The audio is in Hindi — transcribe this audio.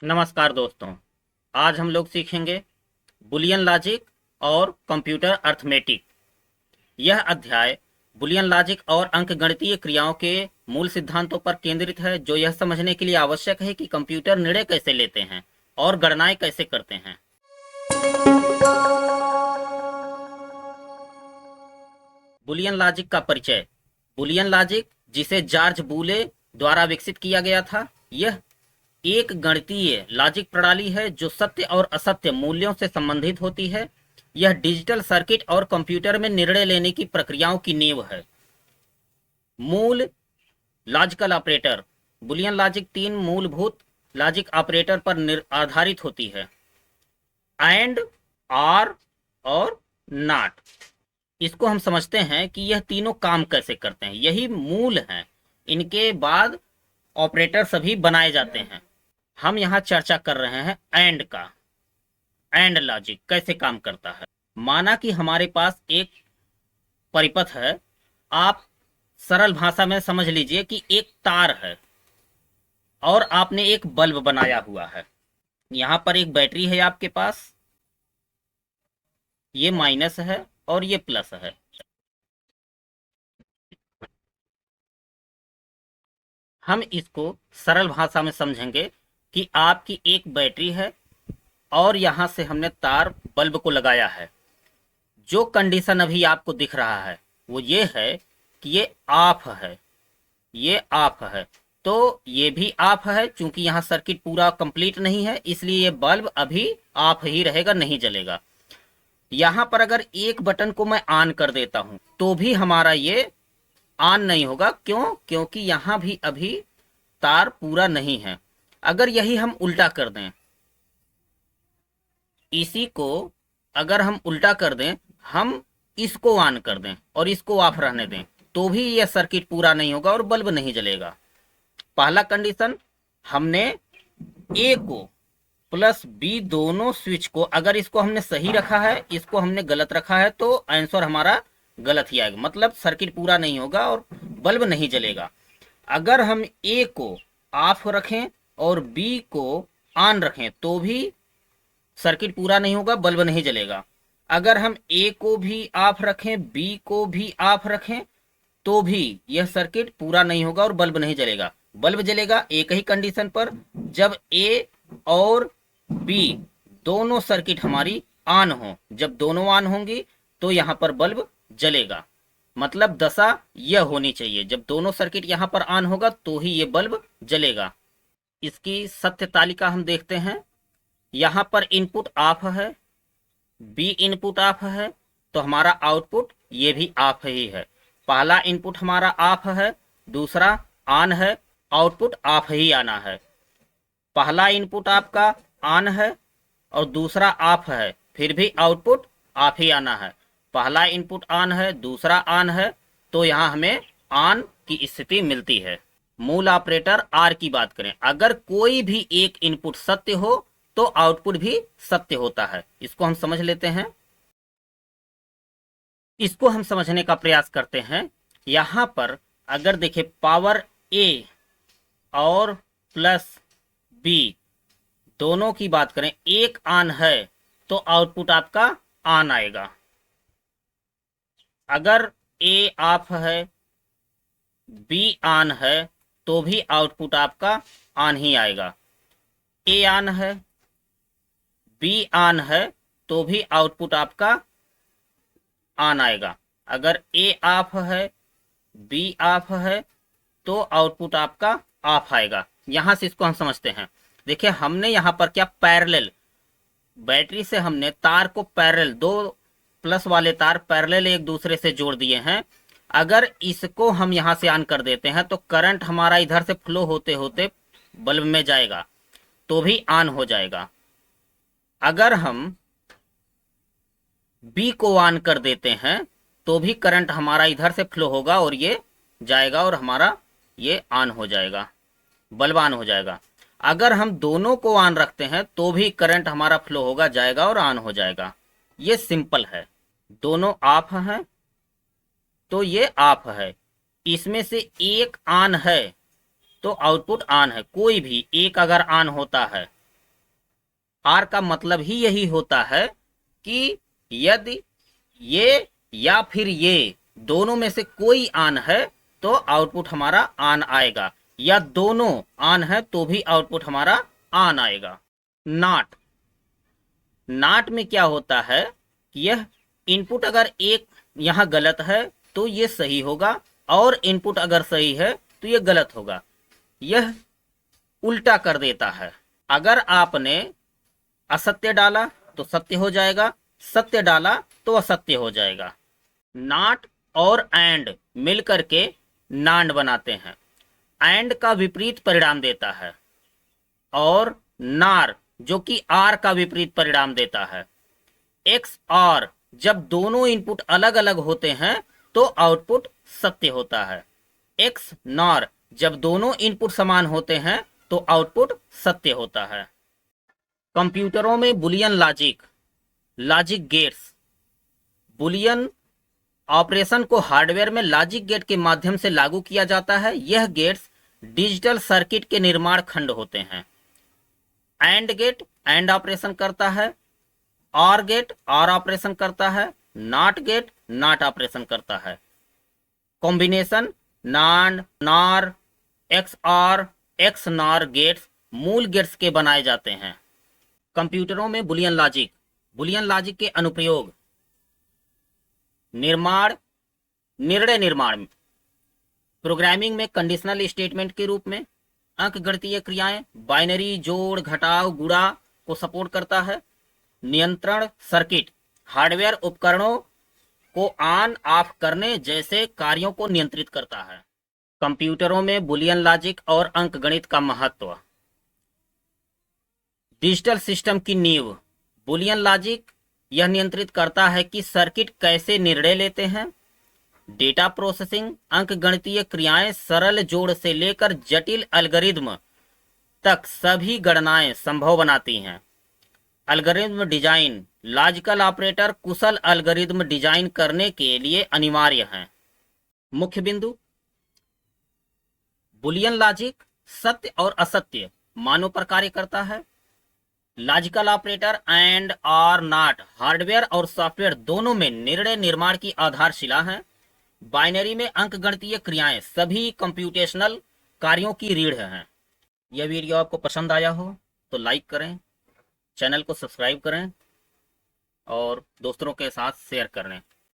नमस्कार दोस्तों। आज हम लोग सीखेंगे बुलियन लॉजिक और कंप्यूटर अर्थमेटिक। यह अध्याय बुलियन लॉजिक और अंकगणितीय क्रियाओं के मूल सिद्धांतों पर केंद्रित है, जो यह समझने के लिए आवश्यक है कि कंप्यूटर निर्णय कैसे लेते हैं और गणनाएं कैसे करते हैं। बुलियन लॉजिक का परिचय। बुलियन लॉजिक, जिसे जॉर्ज बूले द्वारा विकसित किया गया था, यह एक गणितीय लॉजिक प्रणाली है जो सत्य और असत्य मूल्यों से संबंधित होती है। यह डिजिटल सर्किट और कंप्यूटर में निर्णय लेने की प्रक्रियाओं की नींव है। मूल लॉजिकल ऑपरेटर। बुलियन लॉजिक तीन मूलभूत लॉजिक ऑपरेटर पर आधारित होती है: एंड, आर और नॉट। इसको हम समझते हैं कि यह तीनों काम कैसे करते हैं, यही मूल है। इनके बाद ऑपरेटर सभी बनाए जाते हैं। हम यहाँ चर्चा कर रहे हैं एंड का। एंड लॉजिक कैसे काम करता है। माना कि हमारे पास एक परिपथ है। आप सरल भाषा में समझ लीजिए कि एक तार है और आपने एक बल्ब बनाया हुआ है। यहाँ पर एक बैटरी है आपके पास, ये माइनस है और ये प्लस है। हम इसको सरल भाषा में समझेंगे कि आपकी एक बैटरी है और यहां से हमने तार बल्ब को लगाया है। जो कंडीशन अभी आपको दिख रहा है वो ये है कि ये ऑफ है, ये ऑफ है, तो ये भी ऑफ है। चूंकि यहाँ सर्किट पूरा कंप्लीट नहीं है, इसलिए ये बल्ब अभी ऑफ ही रहेगा, नहीं जलेगा। यहाँ पर अगर एक बटन को मैं ऑन कर देता हूं तो भी हमारा ये ऑन नहीं होगा। क्यों? क्योंकि यहाँ भी अभी तार पूरा नहीं है। अगर यही हम उल्टा कर दें, इसी को अगर हम उल्टा कर दें, हम इसको ऑन कर दें और इसको ऑफ रहने दें, तो भी यह सर्किट पूरा नहीं होगा और बल्ब नहीं जलेगा। पहला कंडीशन, हमने ए को प्लस बी दोनों स्विच को, अगर इसको हमने सही रखा है, इसको हमने गलत रखा है, तो आंसर हमारा गलत ही आएगा, मतलब सर्किट पूरा नहीं होगा और बल्ब नहीं जलेगा। अगर हम ए को ऑफ रखें और बी को ऑन रखें तो भी सर्किट पूरा नहीं होगा, बल्ब नहीं जलेगा। अगर हम ए को भी ऑफ रखें, बी को भी ऑफ रखें, तो भी यह सर्किट पूरा नहीं होगा और बल्ब नहीं जलेगा। बल्ब जलेगा एक ही कंडीशन पर, जब ए और बी दोनों सर्किट हमारी ऑन हो। जब दोनों ऑन होंगी तो यहां पर बल्ब जलेगा। मतलब दशा यह होनी चाहिए, जब दोनों सर्किट यहां पर ऑन होगा तो ही ये बल्ब जलेगा। इसकी सत्य तालिका हम देखते हैं। यहां पर इनपुट ऑफ है, बी इनपुट ऑफ है, तो हमारा आउटपुट ये भी ऑफ ही है। पहला इनपुट हमारा ऑफ है, दूसरा ऑन है, आउटपुट ऑफ ही आना है। पहला इनपुट आपका ऑन है और दूसरा ऑफ है, फिर भी आउटपुट ऑफ ही आना है। पहला इनपुट ऑन है, दूसरा ऑन है, तो यहाँ हमें ऑन की स्थिति मिलती है। मूल ऑपरेटर आर की बात करें, अगर कोई भी एक इनपुट सत्य हो तो आउटपुट भी सत्य होता है। इसको हम समझ लेते हैं। इसको हम समझने का प्रयास करते हैं। यहां पर अगर देखें, पावर ए और प्लस बी दोनों की बात करें, एक ऑन है तो आउटपुट आपका ऑन आएगा। अगर ए ऑफ है, बी ऑन है, तो भी आउटपुट आपका ऑन ही आएगा। ए ऑन है, बी ऑन है, तो भी आउटपुट आपका ऑन आएगा। अगर ए ऑफ है, बी ऑफ है, तो आउटपुट आपका ऑफ आएगा। यहां से इसको हम समझते हैं। देखिए, हमने यहां पर क्या, पैरेलल बैटरी से हमने तार को पैरेलल, दो प्लस वाले तार पैरेलल एक दूसरे से जोड़ दिए हैं। अगर इसको हम यहां से ऑन कर देते हैं तो करंट हमारा इधर से फ्लो होते होते बल्ब में जाएगा, तो भी ऑन हो जाएगा। अगर हम बी को ऑन कर देते हैं तो भी करंट हमारा इधर से फ्लो होगा और ये जाएगा और हमारा ये ऑन हो जाएगा, बल्ब ऑन हो जाएगा। अगर हम दोनों को ऑन रखते हैं तो भी करंट हमारा फ्लो होगा, जाएगा और ऑन हो जाएगा। ये सिंपल है। दोनों ऑफ हैं तो ये ऑफ है। इसमें से एक ऑन है तो आउटपुट ऑन है। कोई भी एक अगर ऑन होता है आर का मतलब ही यही होता है कि यदि ये या फिर ये दोनों में से कोई ऑन है तो आउटपुट हमारा ऑन आएगा, या दोनों ऑन है तो भी आउटपुट हमारा ऑन आएगा। नॉट, नॉट में क्या होता है कि यह इनपुट अगर एक यहां गलत है तो ये सही होगा, और इनपुट अगर सही है तो ये गलत होगा। यह उल्टा कर देता है। अगर आपने असत्य डाला तो सत्य हो जाएगा, सत्य डाला तो असत्य हो जाएगा। नॉट और एंड मिलकर के नांड बनाते हैं। एंड का विपरीत परिणाम देता है, और नार जो कि आर का विपरीत परिणाम देता है। एक्स और जब दोनों इनपुट अलग अलग होते हैं तो आउटपुट सत्य होता है। एक्स नॉर जब दोनों इनपुट समान होते हैं तो आउटपुट सत्य होता है। कंप्यूटरों में Boolean logic, logic gates, Boolean operation को हार्डवेयर में लॉजिक गेट के माध्यम से लागू किया जाता है। यह गेट्स डिजिटल सर्किट के निर्माण खंड होते हैं। एंड गेट एंड ऑपरेशन करता है, और गेट और ऑपरेशन करता है, नॉट गेट नॉट ऑपरेशन करता है। कॉम्बिनेशन नॉन्ड, नॉर, एक्स और एक्स नॉर गेट्स मूल गेट्स के बनाए जाते हैं। कंप्यूटरों में बुलियन लॉजिक, बुलियन लॉजिक के अनुप्रयोग निर्माण, निर्णय निर्माण, प्रोग्रामिंग में कंडीशनल स्टेटमेंट के रूप में, अंकगणितीय क्रियाएं, बाइनरी जोड़ घटाव गुणा को सपोर्ट करता है। नियंत्रण सर्किट, हार्डवेयर उपकरणों को ऑन ऑफ करने जैसे कार्यों को नियंत्रित करता है। कंप्यूटरों में बुलियन लॉजिक और अंकगणित का महत्व। डिजिटल सिस्टम की नींव बुलियन लॉजिक यह नियंत्रित करता है कि सर्किट कैसे निर्णय लेते हैं। डेटा प्रोसेसिंग, अंकगणितीय क्रियाएं सरल जोड़ से लेकर जटिल एल्गोरिदम तक सभी गणनाएं संभव बनाती हैं। एल्गोरिदम डिजाइन, लॉजिकल ऑपरेटर कुशल एल्गोरिदम डिजाइन करने के लिए अनिवार्य हैं। मुख्य बिंदु, बुलियन लॉजिक सत्य और असत्य मानों पर कार्य करता है। लॉजिकल ऑपरेटर एंड और नॉट हार्डवेयर और सॉफ्टवेयर दोनों में निर्णय निर्माण की आधारशिला है। बाइनरी में अंकगणितीय क्रियाएं सभी कंप्यूटेशनल कार्यों की रीढ़ हैं। यह वीडियो आपको पसंद आया हो तो लाइक करें, चैनल को सब्सक्राइब करें और दोस्तों के साथ शेयर करें।